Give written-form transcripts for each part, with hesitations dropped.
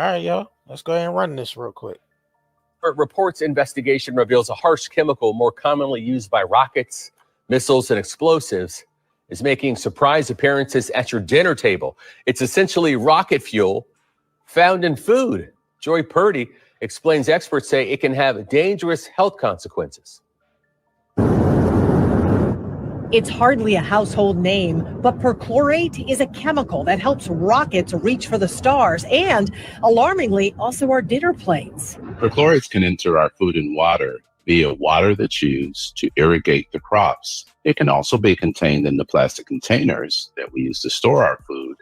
right, yo. Let's go ahead and run this real quick. Reports investigation reveals a harsh chemical more commonly used by rockets, missiles, and explosives is making surprise appearances at your dinner table. It's essentially rocket fuel found in food. Joy Purdy explains experts say it can have dangerous health consequences. It's hardly a household name, but perchlorate is a chemical that helps rockets reach for the stars and, alarmingly, also our dinner plates. Perchlorates can enter our food and water via water that's used to irrigate the crops. It can also be contained in the plastic containers that we use to store our food.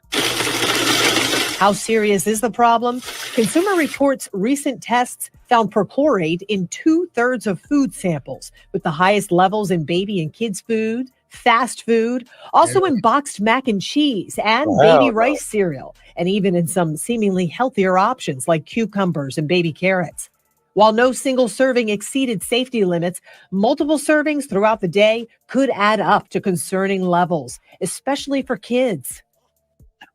How serious is the problem? Consumer Reports' recent tests found perchlorate in 2/3 of food samples, with the highest levels in baby and kids' food, fast food, also in boxed mac and cheese and baby rice cereal, and even in some seemingly healthier options like cucumbers and baby carrots. While no single serving exceeded safety limits, multiple servings throughout the day could add up to concerning levels, especially for kids.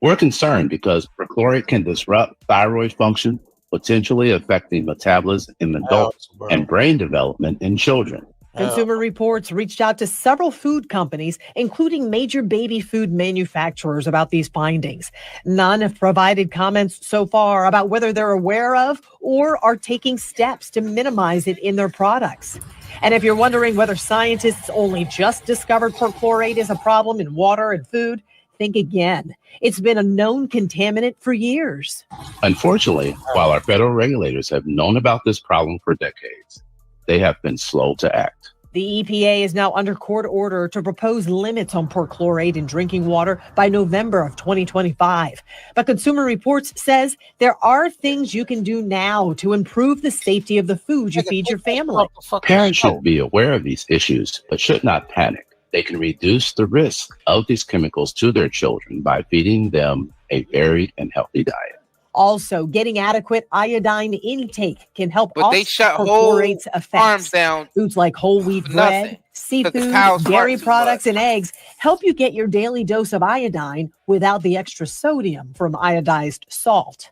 We're concerned because perchlorate can disrupt thyroid function, potentially affecting metabolism in adults and brain development in children. Consumer Reports reached out to several food companies, including major baby food manufacturers, about these findings. None have provided comments so far about whether they're aware of or are taking steps to minimize it in their products. And if you're wondering whether scientists only just discovered perchlorate is a problem in water and food, think again. It's been a known contaminant for years. Unfortunately, while our federal regulators have known about this problem for decades, they have been slow to act. The EPA is now under court order to propose limits on perchlorate in drinking water by November of 2025. But Consumer Reports says there are things you can do now to improve the safety of the food you feed your family. Parents should be aware of these issues, but should not panic. They can reduce the risk of these chemicals to their children by feeding them a varied and healthy diet. Also, getting adequate iodine intake can help But they shut whole perchlorate's effects. farms down. Foods like whole wheat for bread, nothing. seafood, cows dairy fart too products, much. and eggs help you get your daily dose of iodine without the extra sodium from iodized salt.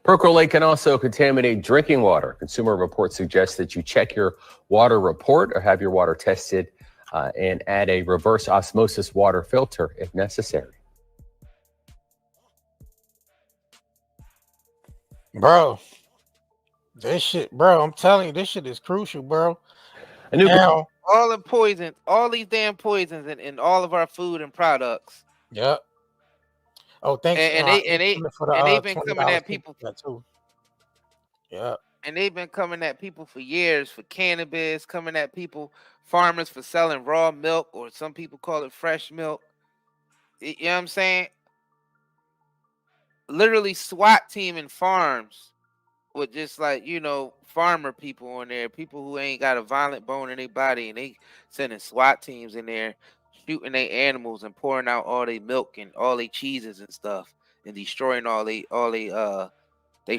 Perchlorate can also contaminate drinking water. Consumer Reports suggest that you check your water report or have your water tested and add a reverse osmosis water filter if necessary. Bro, this shit, bro, I'm telling you, this shit is crucial, bro. Now, All the poison, all these damn poisons in all of our food and products. yep. Oh, thanks. And they've been coming at people too. Yeah. And they've been coming at people for years for cannabis, coming at people, farmers for selling raw milk, or some people call it fresh milk. You know what I'm saying? Literally SWAT team and farms with just like, farmer people on there, people who ain't got a violent bone in their body, and they sending SWAT teams in there, shooting their animals and pouring out all their milk and all their cheeses and stuff, and destroying all they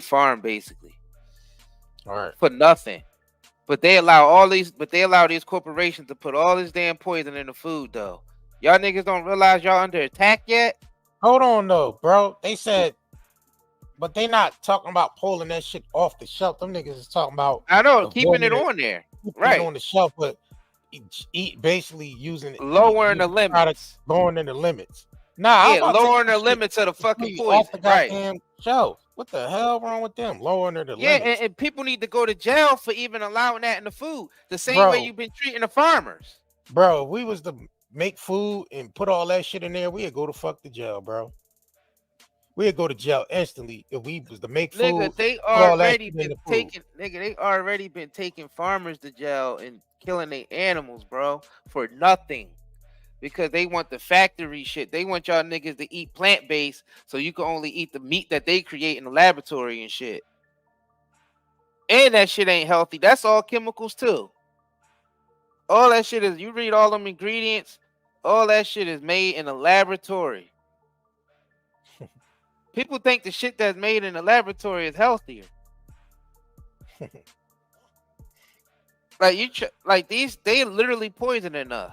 farm basically. All right. For nothing. But they allow these corporations to put all this damn poison in the food though. Y'all niggas don't realize y'all under attack yet? Hold on though, bro. They said, but they not talking about pulling that shit off the shelf. Them niggas is talking about I know, keeping it on there. Right. On the shelf, but basically using lowering the limits. Lowering the limits. Nah, yeah, lowering the limits of the fucking poison. Off the goddamn shelf. What the hell wrong with them? Lowering the limits. Yeah, and people need to go to jail for even allowing that in the food. The same way you've been treating the farmers. Bro, if we was to make food and put all that shit in there, we'd go to fuck the jail, bro. We'd go to jail instantly if we was to make food. Nigga, they already been taking farmers to jail and killing their animals, bro, for nothing. Because they want the factory shit. They want y'all niggas to eat plant-based so you can only eat the meat that they create in the laboratory and shit. And that shit ain't healthy. That's all chemicals too. All that shit is, you read all them ingredients, all that shit is made in a laboratory. People think the shit that's made in the laboratory is healthier. Like they literally poisoning us.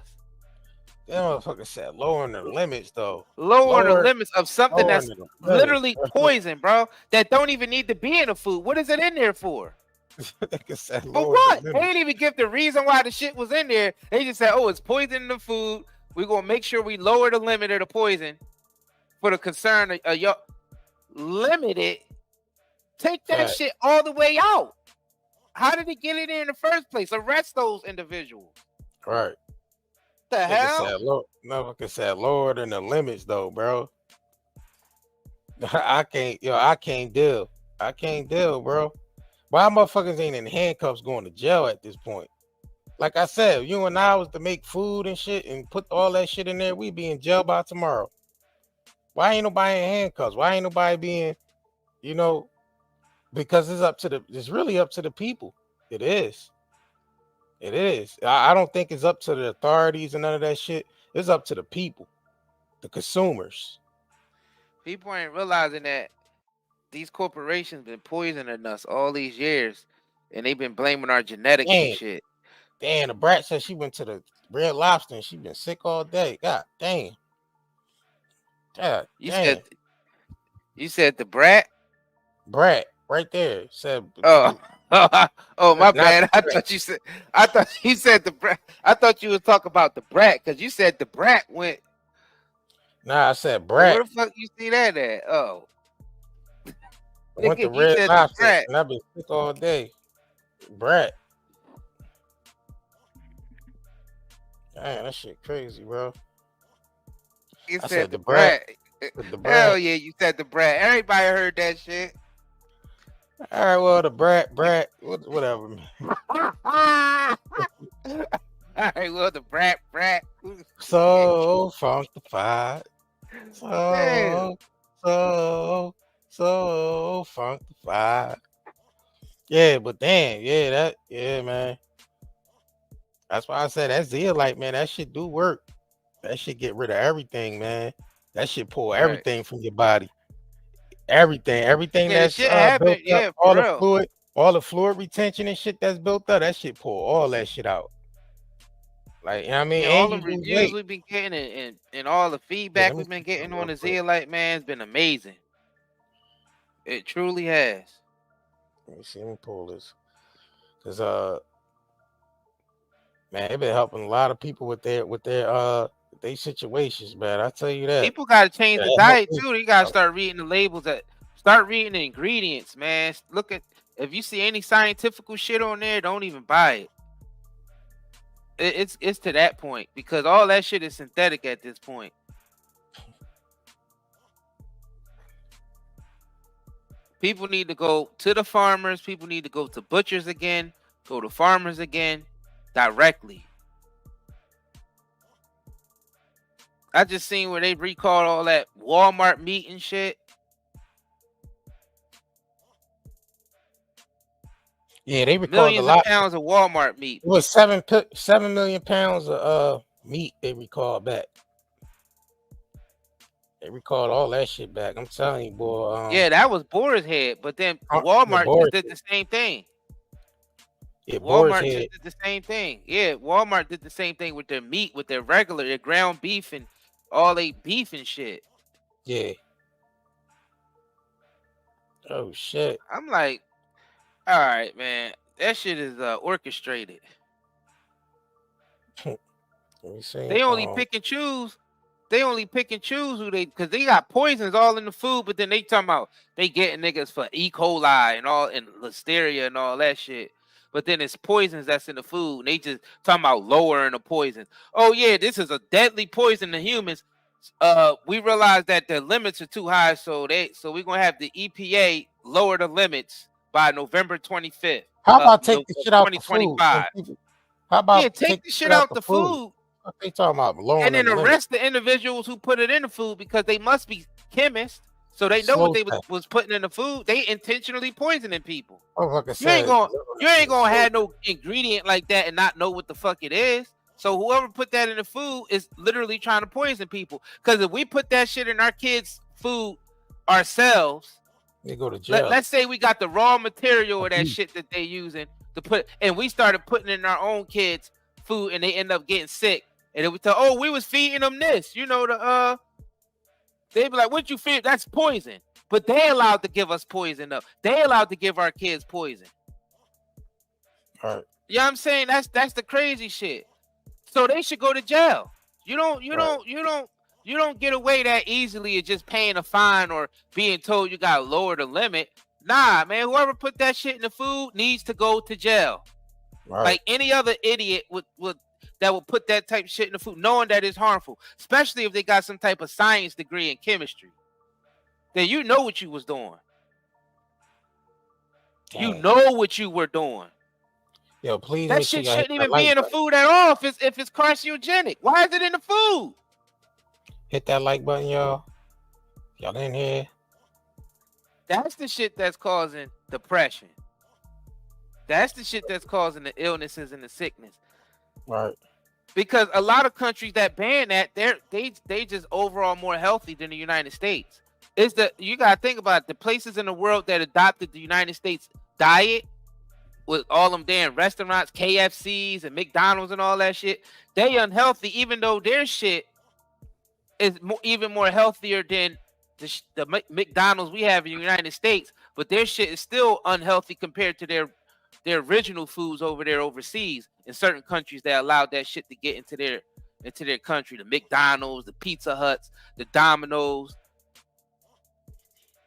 That motherfucker said lowering the limits though. Lowering the limits of something lowering that's the limits, literally bro. poison, bro. That don't even need to be in the food. What is it in there for? Nigga said For lower what? the They limits. didn't even give the reason why the shit was in there. They just said, "Oh, it's poison in the food. We're gonna make sure we lower the limit of the poison for the concern of your limit it. Take that Fact. shit all the way out. How did it get in there in the first place? Arrest those individuals. Right. The Nigga hell? said motherfucker said lower than the limits though, bro. I can't deal. I can't deal, bro. Why motherfuckers ain't in handcuffs going to jail at this point? Like I said, you and I was to make food and shit and put all that shit in there, we'd be in jail by tomorrow. Why ain't nobody in handcuffs? Why ain't nobody being, you know, because it's really up to the people. It is. It is. I don't think it's up to the authorities and none of that shit. It's up to the people, the consumers. People ain't realizing that these corporations been poisoning us all these years, and they've been blaming our genetics and shit. Damn, the brat said she went to the Red Lobster and she been sick all day. God damn. God damn. You said the brat? Brat, right there. Said oh my bad. I thought you said the brat. I thought you was talking about the brat because you said the brat went. Nah, I said brat. Where the fuck you see that at? Oh. I went to Red Lobster and I've been sick all day. Brat. Damn, that shit crazy, bro. You said the brat. Hell yeah, you said the brat. Everybody heard that shit. All right, well, the brat, whatever, man. All right, well, the brat. So funkified. So funkified. Yeah, but damn, yeah, man. That's why I said that zeolite, man. That shit do work. That shit get rid of everything, man. That shit pull everything from your body. Everything that's built up, all the fluid retention and shit that's built up. That shit pull all that shit out. Like, you know what I mean? Yeah, all the reviews we've been getting and all the feedback we've been getting on the zeolite, man, has been amazing. It truly has. Let me pull this. Cause man, they've been helping a lot of people with their situations, man. I tell you that. People gotta change the diet too. They gotta start reading the labels, start reading the ingredients, man. Look at, if you see any scientific shit on there, don't even buy it. It's to that point because all that shit is synthetic at this point. People need to go to the farmers. People need to go to butchers again, go to farmers again, directly. I just seen where they recalled all that Walmart meat and shit. Yeah, they recalled millions a lot of pounds of Walmart meat. It was 7 million pounds of meat they recalled back. They recalled all that shit back. I'm telling you, boy. Yeah, that was Boar's Head, but then Walmart just did the same thing. Yeah, Walmart just did the same thing. Yeah, Walmart did the same thing with their meat, with their ground beef and all they beef and shit. Yeah. Oh shit. I'm like, all right, man. That shit is orchestrated. Let me see. They only pick and choose. They only pick and choose who because they got poisons all in the food, but then they talking about they getting niggas for E. coli and all and Listeria and all that shit. But then it's poisons that's in the food. And they just talking about lowering the poison. Oh yeah, this is a deadly poison to humans. We realize that the limits are too high, so we're gonna have the EPA lower the limits by November 25th. How about take the shit out the food? How about take the shit out the food? What they talking about? Lowering and then arrest the individuals who put it in the food because they must be chemists, so they know what they was putting in the food. They intentionally poisoning people. You ain't gonna have no ingredient like that and not know what the fuck it is. So whoever put that in the food is literally trying to poison people. Because if we put that shit in our kids' food ourselves, they go to jail. Let's say we got the raw material of that shit that they using to put, and we started putting in our own kids' food, and they end up getting sick. And it would tell, oh, we was feeding them this. You know, they'd be like, what you feed? That's poison. But they allowed to give us poison though. They allowed to give our kids poison. All right. You know what I'm saying? That's the crazy shit. So they should go to jail. You don't get away that easily of just paying a fine or being told you got to lower the limit. Nah, man, whoever put that shit in the food needs to go to jail. Right. Like any other idiot would put that type of shit in the food, knowing that it's harmful, especially if they got some type of science degree in chemistry. Then you know what you was doing. Dang. You know what you were doing. Yo, please. That shit shouldn't even be in the food at all if it's carcinogenic. Why is it in the food? Hit that like button, y'all. Y'all in here. That's the shit that's causing depression. That's the shit that's causing the illnesses and the sickness. Right. Because a lot of countries that ban that, they just overall more healthy than the United States. You gotta think about it, the places in the world that adopted the United States diet with all them damn restaurants, KFCs and McDonald's and all that shit. They unhealthy, even though their shit is even more healthier than the McDonald's we have in the United States. But their shit is still unhealthy compared to their original foods over there overseas in certain countries that allowed that shit to get into their country. The McDonald's, the Pizza Huts, the Domino's.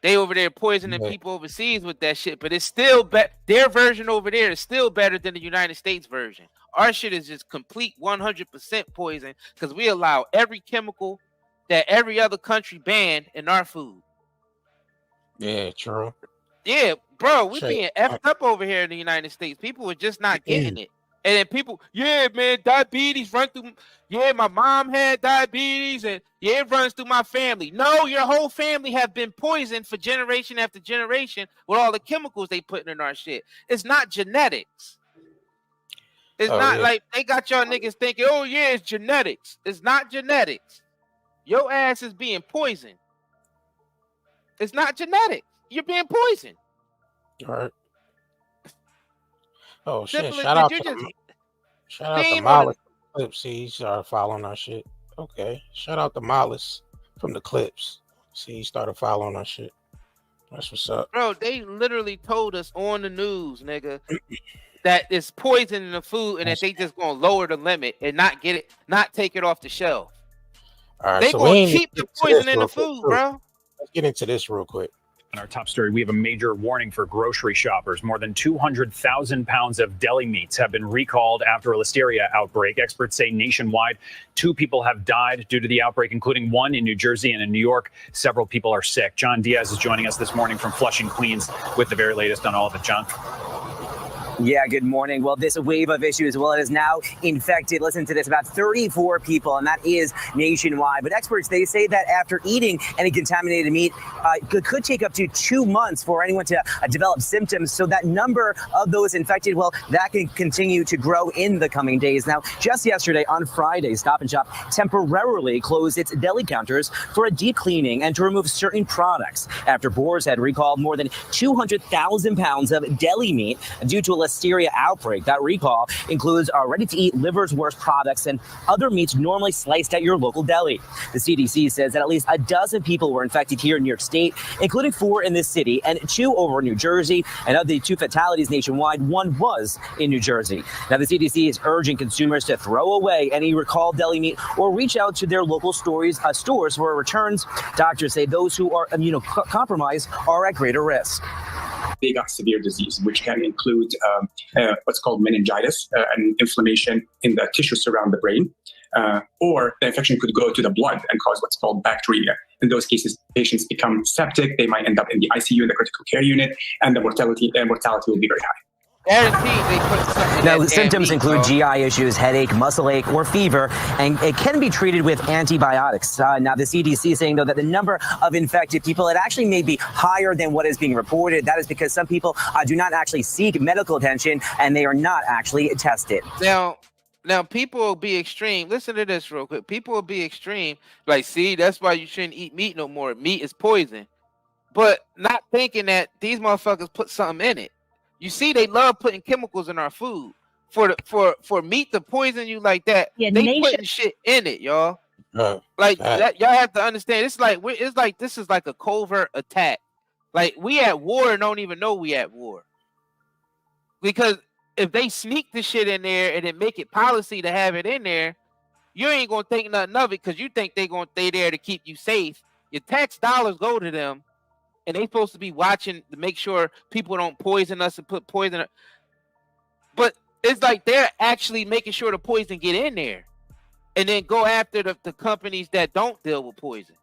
They over there poisoning people overseas with that shit, but it's still their version over there is still better than the United States version. Our shit is just complete 100% poison because we allow every chemical that every other country banned in our food. Yeah, true. Yeah, bro, we being effed up over here in the United States. People are just not getting it. And then people, yeah, man, diabetes run through. Yeah, my mom had diabetes, and yeah, it runs through my family. No, your whole family have been poisoned for generation after generation with all the chemicals they put in our shit. It's not genetics. It's not like they got y'all niggas thinking, oh yeah, it's genetics. It's not genetics. Your ass is being poisoned. It's not genetics. You're being poisoned. All right. Oh shit! Simply, Shout out to Mollis Clips. See, he started following our shit. Okay. Shout out to Mollis from the Clips. See, he started following our shit. That's what's up, bro. They literally told us on the news, nigga, that it's poison in the food and that they just gonna lower the limit and not take it off the shelf. All right, they gonna keep the poison in the food, bro. Let's get into this real quick. In our top story, we have a major warning for grocery shoppers. More than 200,000 pounds of deli meats have been recalled after a Listeria outbreak. Experts say nationwide, 2 people have died due to the outbreak, including 1 in New Jersey, and in New York, several people are sick. John Diaz is joining us this morning from Flushing, Queens, with the very latest on all of it. John? Yeah, good morning. Well, this wave of issues, well, it is now infected. Listen to this, about 34 people, and that is nationwide. But experts, they say that after eating any contaminated meat, it could take up to 2 months for anyone to develop symptoms. So that number of those infected, well, that can continue to grow in the coming days. Now, just yesterday on Friday, Stop and Shop temporarily closed its deli counters for a deep cleaning and to remove certain products after Boers had recalled more than 200,000 pounds of deli meat due to a Listeria outbreak. That recall includes ready-to-eat liver's worst products and other meats normally sliced at your local deli. The CDC says that at least a dozen people were infected here in New York State, including 4 in this city and 2 over in New Jersey. And of the 2 fatalities nationwide, 1 was in New Jersey. Now, the CDC is urging consumers to throw away any recalled deli meat or reach out to their local stores for returns. Doctors say those who are immunocompromised are at greater risk. They got severe disease, which can include what's called meningitis, and inflammation in the tissues around the brain, or the infection could go to the blood and cause what's called bacteria. In those cases, patients become septic. They might end up in the ICU, in the critical care unit, and the mortality will be very high. Now, the symptoms include GI issues, headache, muscle ache, or fever, and it can be treated with antibiotics. Now, the CDC is saying, though, that the number of infected people, it actually may be higher than what is being reported. That is because some people do not actually seek medical attention, and they are not actually tested. Now, people will be extreme. Listen to this real quick. People will be extreme. Like, see, that's why you shouldn't eat meat no more. Meat is poison. But not thinking that these motherfuckers put something in it. You see, they love putting chemicals in our food. for meat to poison you like that, Yeah, they nation. putting shit in it, y'all. Like Fact. that, y'all have to understand. It's like this is like a covert attack. Like we at war and don't even know we at war. Because if they sneak the shit in there and then make it policy to have it in there, you ain't gonna think nothing of it because you think they gonna stay there to keep you safe. Your tax dollars go to them, and they supposed to be watching to make sure people don't poison us and put poison. But it's like they're actually making sure the poison get in there, and then go after the companies that don't deal with poison.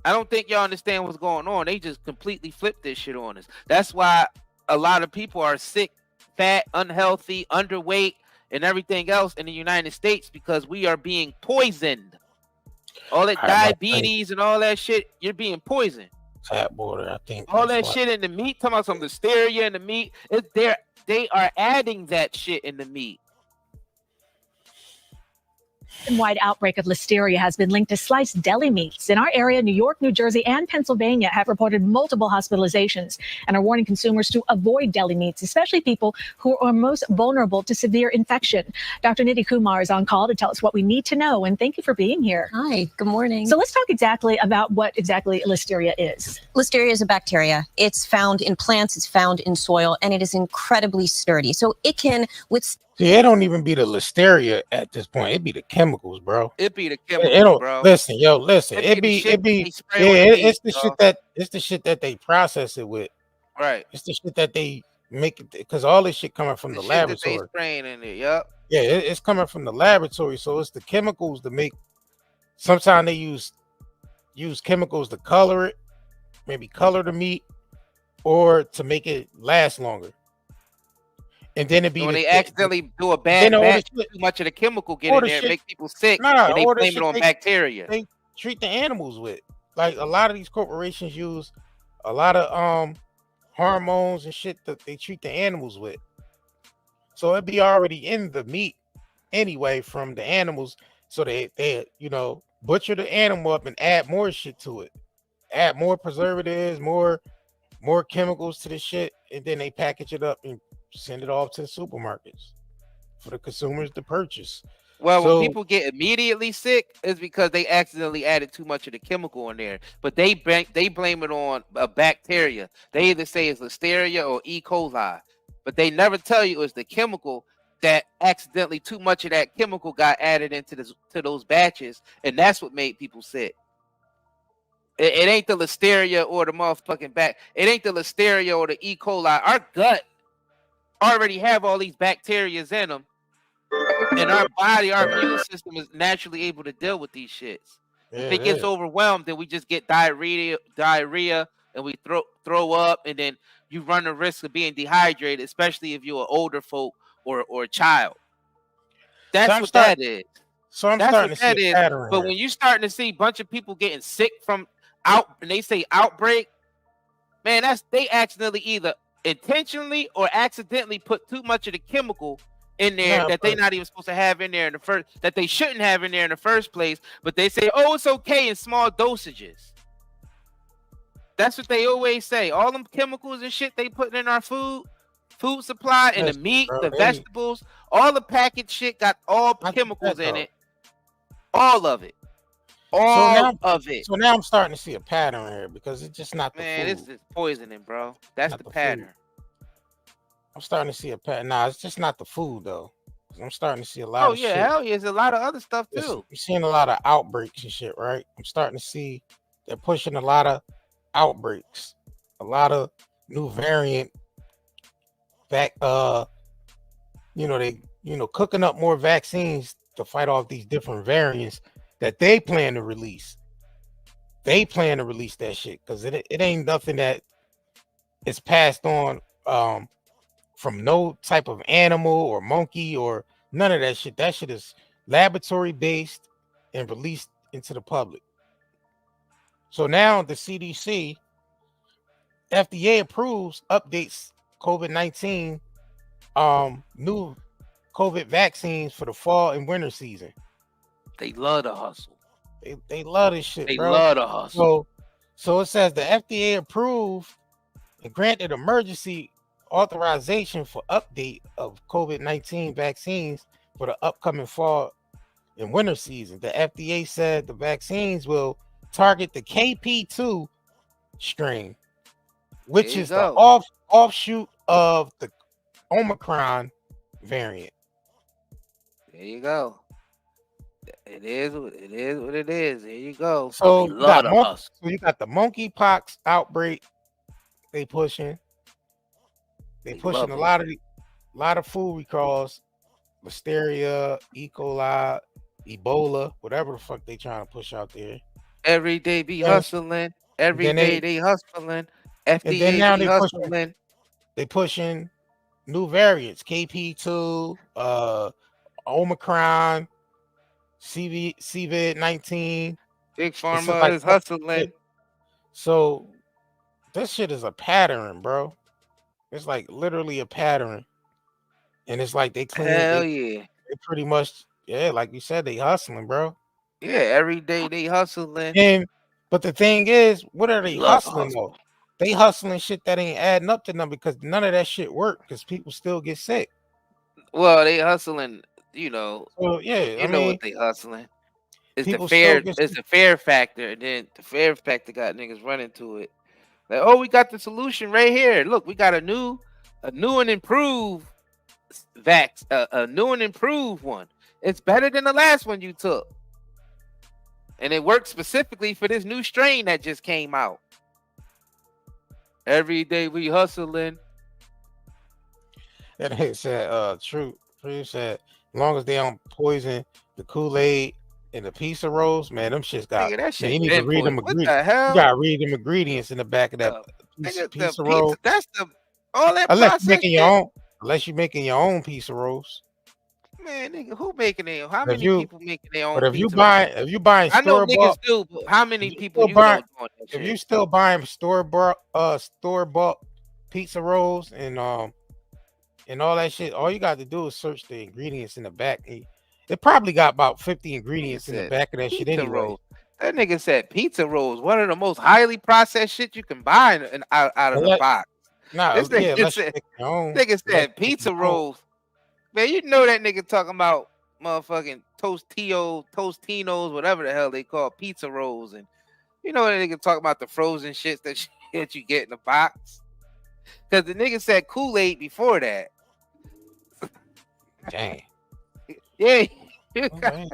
I don't think y'all understand what's going on. They just completely flipped this shit on us. That's why a lot of people are sick, fat, unhealthy, underweight, and everything else in the United States because we are being poisoned. All that diabetes and all that shit, you're being poisoned. Fat border, I think. All that shit in the meat, talking about some Listeria in the meat, they are adding that shit in the meat. Nationwide outbreak of Listeria has been linked to sliced deli meats. In our area, New York, New Jersey, and Pennsylvania have reported multiple hospitalizations and are warning consumers to avoid deli meats, especially people who are most vulnerable to severe infection. Dr. Nidhi Kumar is on call to tell us what we need to know, and thank you for being here. Hi, good morning. So let's talk exactly about what exactly Listeria is. Listeria is a bacteria. It's found in plants, it's found in soil, and it is incredibly sturdy. So it can withstand. See, it don't even be the Listeria at this point. It be the chemicals, bro. It be the It chemicals, don't bro. listen, it's the shit that they process it with. Right. It's the shit that they make it because all this shit coming from the shit that they laboratory. spraying in it, yep. Yeah, it's coming from the laboratory, so it's the chemicals to make. Sometimes they use chemicals to color it, maybe color the meat, or to make it last longer. And then it be when they accidentally do a bad batch, too much of the chemical get in there, make people sick, and they blame it on bacteria. They treat the animals with. Like a lot of these corporations use a lot of hormones and shit that they treat the animals with. So it be already in the meat anyway from the animals. So they butcher the animal up and add more shit to it, add more preservatives, more chemicals to the shit, and then they package it up and send it off to the supermarkets for the consumers to purchase. Well, when people get immediately sick, it's because they accidentally added too much of the chemical in there. But they blame it on a bacteria. They either say it's Listeria or E. coli, but they never tell you it's the chemical that accidentally too much of that chemical got added into to those batches, and that's what made people sick. It ain't the Listeria or the motherfucking It ain't the Listeria or the E. coli. Our gut already have all these bacteria in them, and our body, our immune system is naturally able to deal with these shits. If it gets overwhelmed, then we just get diarrhea, and we throw up, and then you run the risk of being dehydrated, especially if you're an older folk or a child. That's what that is. So I'm starting to see a pattern. But when you're starting to see a bunch of people getting sick from and they say outbreak, man, they accidentally either intentionally or accidentally put too much of the chemical in there that they're not even supposed to have in there that they shouldn't have in there in the first place, but they say, oh, it's okay in small dosages. That's what they always say. All them chemicals and shit they put in our food supply, and the meat, the vegetables, all the packaged shit got all chemicals in it. All of it. All of it. So now I'm starting to see a pattern here because it's just not the food. This is poisoning, bro. That's the pattern. I'm starting to see a pattern. Nah, it's just not the food though. I'm starting to see a lot of shit. Hell yeah, there's a lot of other stuff too. I'm seeing a lot of outbreaks and shit, right? I'm starting to see they're pushing a lot of outbreaks, a lot of new variant cooking up more vaccines to fight off these different variants that they plan to release. They plan to release that shit because it ain't nothing that is passed on from no type of animal or monkey or none of that shit. That shit is laboratory based and released into the public. So now the CDC, FDA approves updates COVID-19 new COVID vaccines for the fall and winter season. They love to hustle. They love this shit, they bro. Love to hustle. So it says the FDA approved and granted emergency authorization for update of COVID-19 vaccines for the upcoming fall and winter season. The FDA said the vaccines will target the KP2 strain, which is the offshoot of the Omicron variant. There you go. It is what it is. There you go. So you got the monkeypox outbreak. They pushing a lot of food recalls, Listeria, E. coli, Ebola, whatever the fuck they trying to push out there. Every day be hustling. Every day they hustling. FDA now be hustling. They pushing new variants, KP2, Omicron, COVID-19. Big Pharma is hustling. So this shit is a pattern, bro. It's like literally a pattern. And it's like they claim they pretty much, like you said, they hustling, bro. Yeah, every day they hustling. But the thing is, what are they hustling though? They hustling shit that ain't adding up to them because none of that shit work because people still get sick. Well, they hustling, you know. Well, I mean, what they hustling. It's the fear factor, and then the fear factor got niggas running to it. Like, oh, we got the solution right here. Look, we got a new and improved a new and improved one. It's better than the last one you took. And it works specifically for this new strain that just came out. Every day we hustling. That nigga said, True said, as long as they don't poison the Kool-Aid and the pizza rolls, man, them shits got. That shit you need to read them ingredients. What the hell? You gotta read them ingredients in the back of that pizza roll. That's all that unless you're making your own pizza rolls. Man, nigga, who making their own? How many people making their own? But if you buying I know niggas store-bought, do, but how many people you know doing that shit? If you still buying store-bought pizza rolls and all that shit, all you got to do is search the ingredients in the back. It probably got about 50 ingredients in the back of that shit anyway. Rolls. That nigga said pizza rolls, one of the most highly processed shit you can buy out of the box. Nah, this nigga said pizza rolls. Man, you know that nigga talking about motherfucking Tostinos, whatever the hell they call pizza rolls, and you know that nigga talking about the frozen shits that you get in the box. Because the nigga said Kool-Aid before that. Dang. Yeah. Okay.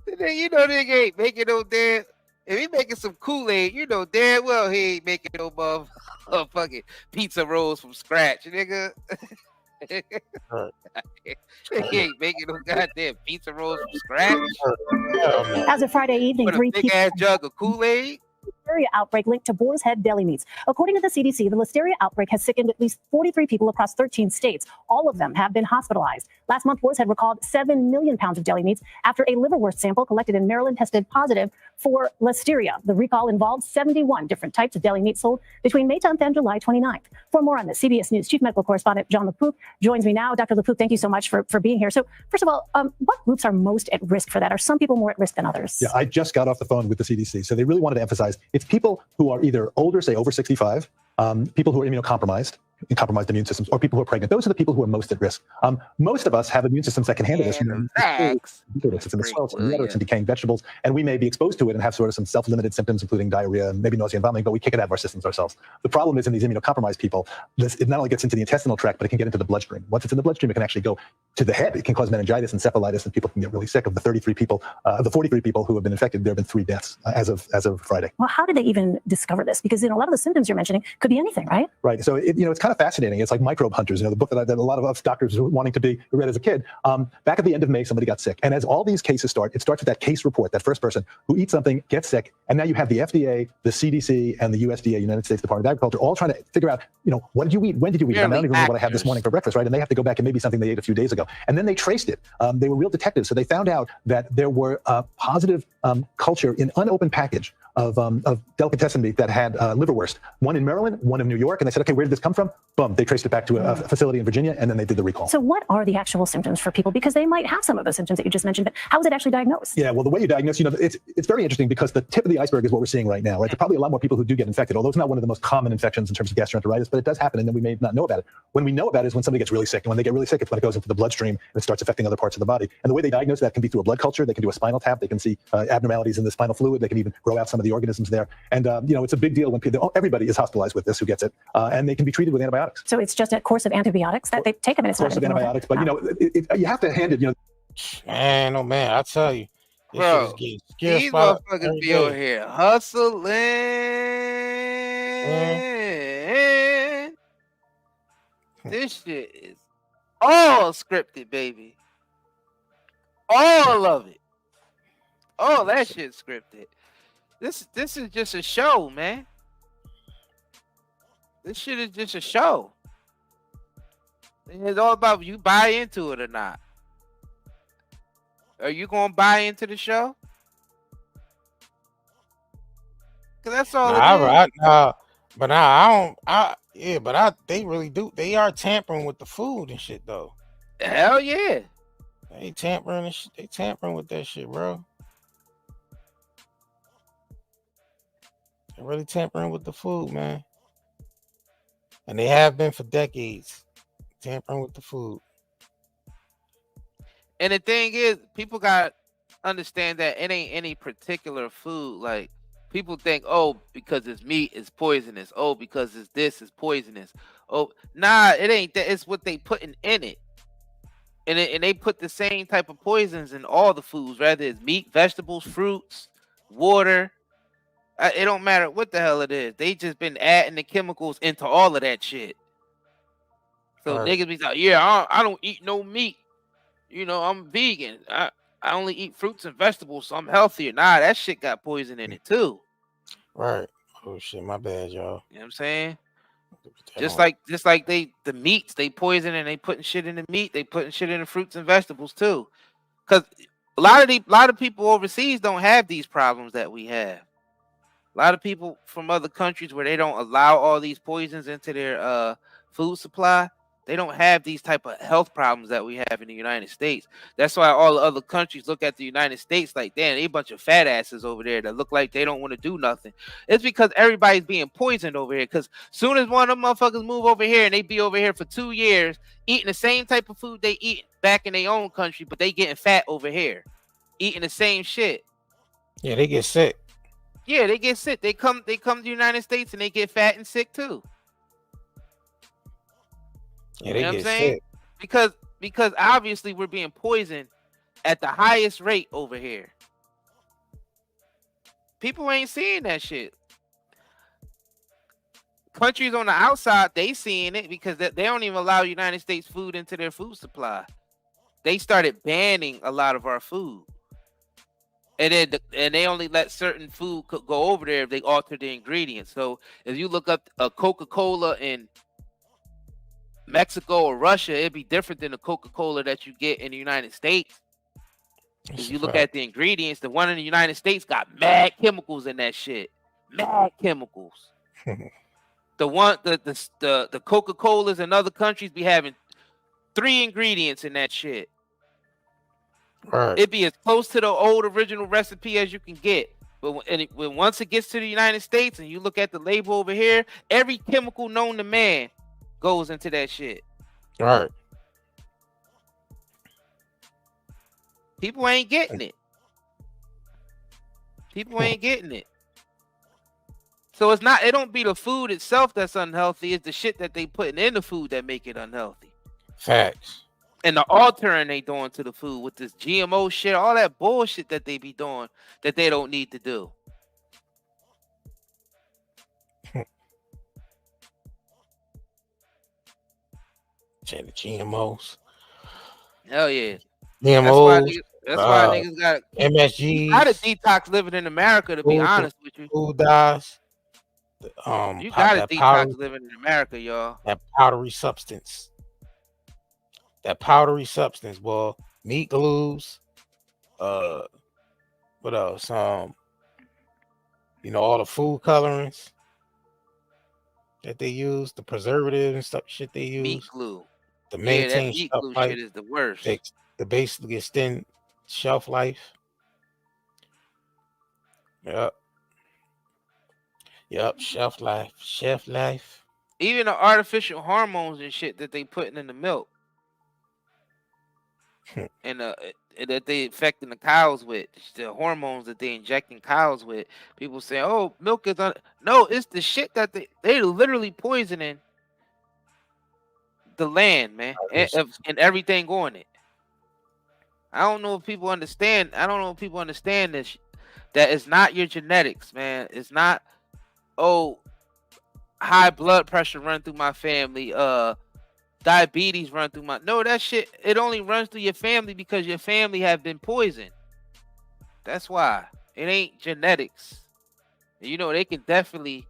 You know nigga ain't making no damn. If he making some Kool-Aid, you know damn well he ain't making no motherfucking pizza rolls from scratch, nigga. He ain't making no goddamn pizza rolls from scratch. As of Friday evening, with a big ass jug of Kool-Aid. Listeria outbreak linked to Boar's Head deli meats. According to the CDC, the Listeria outbreak has sickened at least 43 people across 13 states. All of them have been hospitalized. Last month, Boar's Head recalled 7 million pounds of deli meats after a liverwurst sample collected in Maryland tested positive for Listeria. The recall involved 71 different types of deli meat sold between May 10th and July 29th. For more on this, CBS News Chief Medical Correspondent John LaPook joins me now. Dr. LaPook, thank you so much for being here. So first of all, what groups are most at risk for that? Are some people more at risk than others? Yeah, I just got off the phone with the CDC. So they really wanted to emphasize it's people who are either older, say over 65, people who are immunocompromised, compromised immune systems, or people who are pregnant. Those are the people who are most at risk. Most of us have immune systems that can handle this. It's in the soil, it's in the water, it's in decaying vegetables, and we may be exposed to it and have sort of some self-limited symptoms, including diarrhea and maybe nausea and vomiting, but we kick it out of our systems ourselves. The problem is in these immunocompromised people, it not only gets into the intestinal tract, but it can get into the bloodstream. Once it's in the bloodstream, it can actually go to the head. It can cause meningitis, encephalitis, and people can get really sick. Of the 43 people, the 43 people who have been infected, there have been 3 deaths as of Friday. Well, how did they even discover this? Because a lot of the symptoms you're mentioning could be anything, right? Right. So it's kind of fascinating. It's like microbe hunters, the book that a lot of us doctors were wanting to be read as a kid. Back at the end of May, somebody got sick. And as all these cases start, it starts with that case report, that first person who eats something, gets sick. And now you have the FDA, the CDC, and the USDA, United States Department of Agriculture, all trying to figure out, what did you eat? When did you eat? I don't even remember what I had this morning for breakfast, right? And they have to go back and maybe something they ate a few days ago. And then they traced it. They were real detectives. So they found out that there were positive culture in unopened package of delicatessen meat that had liverwurst. One in Maryland, one in New York, and they said, okay, where did this come from? Boom, they traced it back to a facility in Virginia, and then they did the recall. So what are the actual symptoms for people? Because they might have some of the symptoms that you just mentioned, but how is it actually diagnosed? Yeah, well, the way you diagnose, it's very interesting because the tip of the iceberg is what we're seeing right now, right? There are probably a lot more people who do get infected, although it's not one of the most common infections in terms of gastroenteritis, but it does happen, and then we may not know about it. When we know about it is when somebody gets really sick, and when they get really sick, it's when it goes into the bloodstream and it starts affecting other parts of the body. And the way they diagnose that can be through a blood culture. They can do a spinal tap. They can see abnormalities in the spinal fluid. They can even grow out some of the organisms there. And, it's a big deal when everybody is hospitalized with this who gets it, and they can be treated with antibiotics. So it's just a course of antibiotics that they take them, and it's course of antibiotics, but you have to hand it. Man, oh man, I tell you, this Bro, shit is getting these scared motherfuckers be over here hustling. This shit is all scripted, baby. All of it. All that shit scripted. This is just a show, man. This shit is just a show. It's all about you buy into it or not. Are you gonna buy into the show? Cause that's all it is. They really do. They are tampering with the food and shit, though. Hell yeah. They tampering and shit. They tampering with that shit, bro. They're really tampering with the food, man. And they have been for decades. Tampering with the food. And the thing is, people got to understand that it ain't any particular food. Like, people think, oh, because it's meat, it's poisonous. Oh, because it's this, it's poisonous. Oh, nah, it ain't that. It's what they putting in it. And they put the same type of poisons in all the foods, whether it's meat, vegetables, fruits, water. It don't matter what the hell it is. They just been adding the chemicals into all of that shit. So niggas be like, yeah, I don't eat no meat. I'm vegan. I only eat fruits and vegetables, so I'm healthier. Nah, that shit got poison in it too. Right. Oh shit, my bad, y'all. You know what I'm saying? Just like the meats, they poison and they putting shit in the meat, they putting shit in the fruits and vegetables too. Cause a lot of people overseas don't have these problems that we have. A lot of people from other countries where they don't allow all these poisons into their food supply, they don't have these type of health problems that we have in the United States. That's why all the other countries look at the United States like, damn, they a bunch of fat asses over there that look like they don't want to do nothing. It's because everybody's being poisoned over here. Because soon as one of them motherfuckers move over here and they be over here for 2 years eating the same type of food they eat back in their own country, but they getting fat over here, eating the same shit. Yeah, they get sick. Yeah, they get sick. They come to the United States and they get fat and sick too. Yeah, they get sick. Because obviously we're being poisoned at the highest rate over here. People ain't seeing that shit. Countries on the outside, they seeing it because they don't even allow United States food into their food supply. They started banning a lot of our food. And they only let certain food go over there if they alter the ingredients. So if you look up a Coca-Cola in Mexico or Russia, it'd be different than the Coca-Cola that you get in the United States. If you look at the ingredients, the one in the United States got mad chemicals in that shit. Mad chemicals. The Coca-Colas in other countries be having 3 ingredients in that shit. Right. It'd be as close to the old original recipe as you can get. But once it gets to the United States and you look at the label over here, every chemical known to man goes into that shit. All right. People ain't getting it. People ain't getting it. So it don't be the food itself that's unhealthy. It's the shit that they putting in the food that make it unhealthy. Facts. And the altering they doing to the food with this GMO shit, all that bullshit that they be doing that they don't need to do. The GMOs. Hell yeah. GMOs. That's why niggas got MSGs. How to detox living in America, to be honest with you. Food dyes. You gotta detox living in America, y'all. That powdery substance. Boy. Meat glues. What else? You know, all the food colorings that they use, the preservatives and stuff, shit they Meat use glue. to Yeah, that maintain meat shelf glue life. shit is the worst. To basically extend shelf life. Yep. Shelf life. Even the artificial hormones and shit that they putting in the milk. And that they infecting the cows with, the hormones that they injecting cows with. People say, "Oh, milk is no, it's the shit that they literally poisoning the land, man, and everything on it." I don't know if people understand. I don't know if people understand this. That it's not your genetics, man. It's not. Oh, high blood pressure run through my family. Diabetes run through my. No, that shit. It only runs through your family because your family have been poisoned. That's why it ain't genetics. You know, they can definitely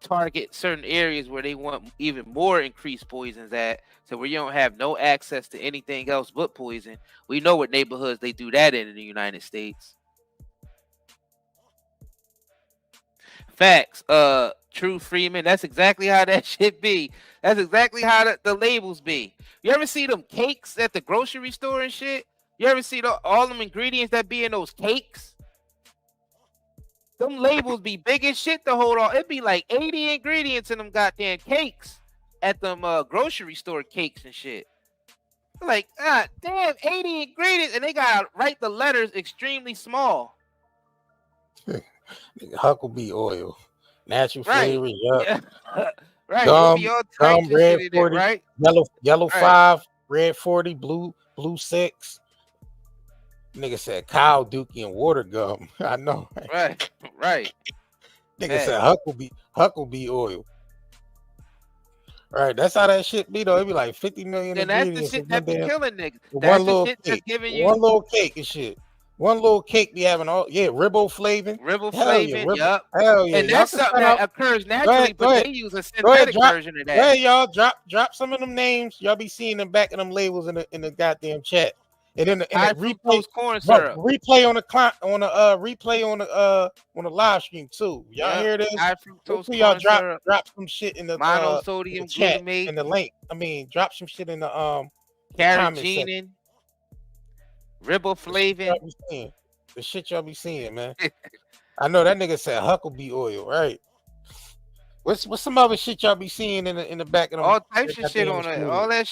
target certain areas where they want even more increased poisons at, so where you don't have no access to anything else but poison. We know what neighborhoods they do that in the United States. Facts. True Freeman. That's exactly how that shit be. That's exactly how the labels be. You ever see them cakes at the grocery store and shit? You ever see all them ingredients that be in those cakes? Them labels be big as shit to hold on. It'd be like 80 ingredients in them goddamn cakes at them grocery store cakes and shit. Like, damn, 80 ingredients, and they gotta write the letters extremely small. Huckleberry oil, natural flavor, yeah. Right, gum, it'd be all types of red shit in 40, it, right? yellow Right. 5, red 40, blue 6. Nigga said cow dookie and water gum. I know. Right. Nigga said Huckleberry oil. Right, that's how that shit be though. It be like 50 million And that's the ingredients shit in that be killing niggas. one That's the little shit cake. that's giving you One little cake and shit. One little cake be having all riboflavin. Yup. Hell yeah. And that's something that occurs naturally, but they use a synthetic version of that. Go ahead, y'all. Drop some of them names. Y'all be seeing them back in them labels in the goddamn chat. And then the replay, corn syrup. replay on the on the live stream too. Y'all hear this? High fructose corn Y'all syrup. drop some shit in the monosodium the chat glutamate and the link. I mean, drop some shit in the carrageenan, riboflavin. The shit y'all be seeing, man. I know that nigga said Huckleberry oil, right? What's some other shit y'all be seeing in the back of them? All types of shit on it. All that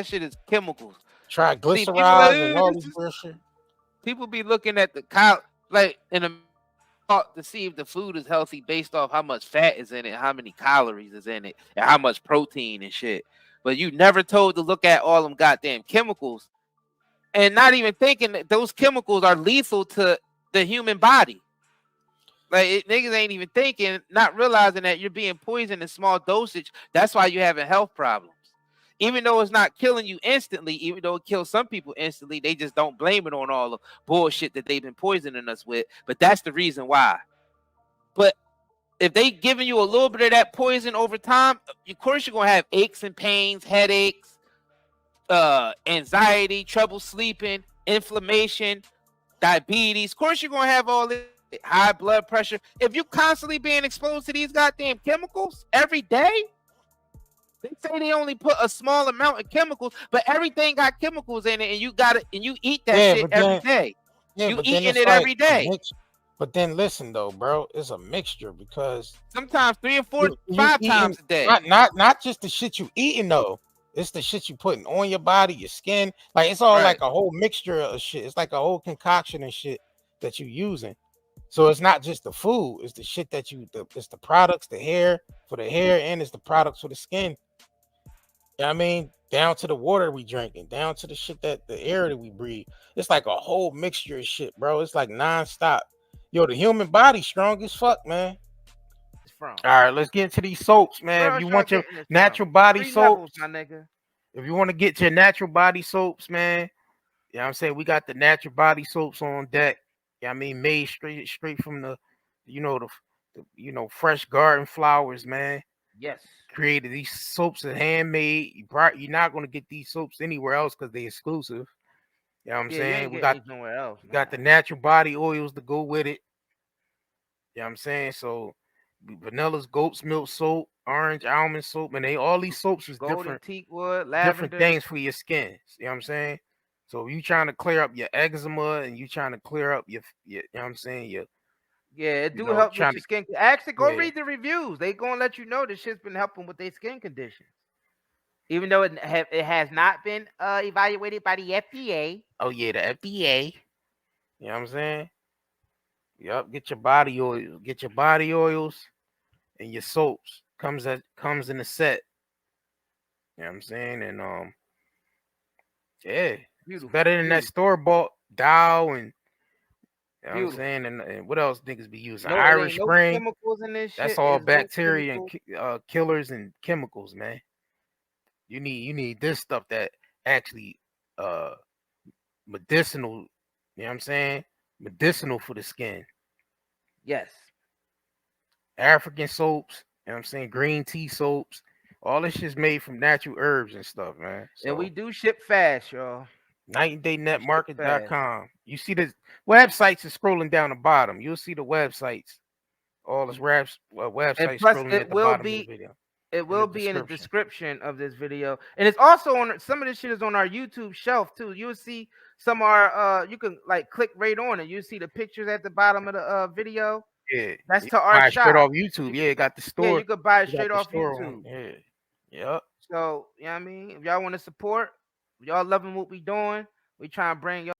shit is chemicals. Triglycerides and all these weird shit. People be looking at the cow like in a to see if the food is healthy based off how much fat is in it, how many calories is in it, and how much protein and shit. But you never told to look at all them goddamn chemicals and not even thinking that those chemicals are lethal to the human body. Like niggas ain't even thinking, not realizing that you're being poisoned in small dosage. That's why you're having health problems. Even though it's not killing you instantly, even though it kills some people instantly, they just don't blame it on all the bullshit that they've been poisoning us with. But that's the reason why. But if they giving you a little bit of that poison over time, of course you're gonna have aches and pains, headaches, anxiety, trouble sleeping, inflammation, diabetes. Of course you're gonna have all this high blood pressure. If you constantly being exposed to these goddamn chemicals every day. They say they only put a small amount of chemicals, but everything got chemicals in it, and you got it, and you eat that shit every day. You eating it every day. But then listen though, bro, it's a mixture because sometimes 3 or 4, 5 times a day. Not just the shit you eating though. It's the shit you putting on your body, your skin. Like it's all like a whole mixture of shit. It's like a whole concoction and shit that you using. So it's not just the food, it's the shit that it's the products, the hair for the hair, and it's the products for the skin. You know what I mean? Down to the water we drinking, down to the shit that the air that we breathe. It's like a whole mixture of shit, bro. It's like nonstop. Yo, the human body strong as fuck, man. All right, let's get into these soaps, man. If you want your natural body soaps, my nigga. If you want to get your natural body soaps, man, you know what I'm saying? We got the natural body soaps on deck. Yeah, I mean, made straight from the fresh garden flowers, man. Yes. Created these soaps are handmade. You're not gonna get these soaps anywhere else because they're exclusive. You know what I'm saying? We got nowhere else. Got the natural body oils to go with it. You know what I'm saying? So vanilla's goat's milk soap, orange almond soap, and all these soaps was Golden different teakwood, different lavender. things for your skin. You know what I'm saying? So if you trying to clear up your eczema and you trying to clear up your you know what I'm saying, your Yeah, it you do know, help with trying your to skin. Actually, go yeah. read the reviews. They gonna let you know this shit's been helping with their skin conditions. Even though it has not been evaluated by the FDA. Oh yeah, the FDA. You know what I'm saying? Yup, get your body oils and your soaps. Comes in a set. You know what I'm saying? And yeah, it's better than that store-bought Dow and you know what I'm saying? And what else niggas be using? No, it Irish ain't no Spring. chemicals in this That's shit. all There's no bacteria chemicals. and killers and chemicals, man. You need this stuff that actually medicinal, you know what I'm saying? Medicinal for the skin. Yes. African soaps, you know what I'm saying? Green tea soaps. All this shit's made from natural herbs and stuff, man. So, and we do ship fast, y'all. NightandDayNetMarket.com. You see the websites is scrolling down the bottom. You'll see the websites. All this websites And plus, scrolling it at the will bottom of be the video. it will be in the description of this video, and it's also on some of this shit is on our YouTube shelf too. You'll see some of our you can like click right on it. You see the pictures at the bottom of the video. Yeah, that's you to our buy it shop. straight off YouTube. Yeah, it got the store. Yeah, you could buy it You got straight the off store YouTube. on. Yeah, yep. So you know what I mean. If y'all want to support, if y'all loving what we doing, we trying to bring y'all.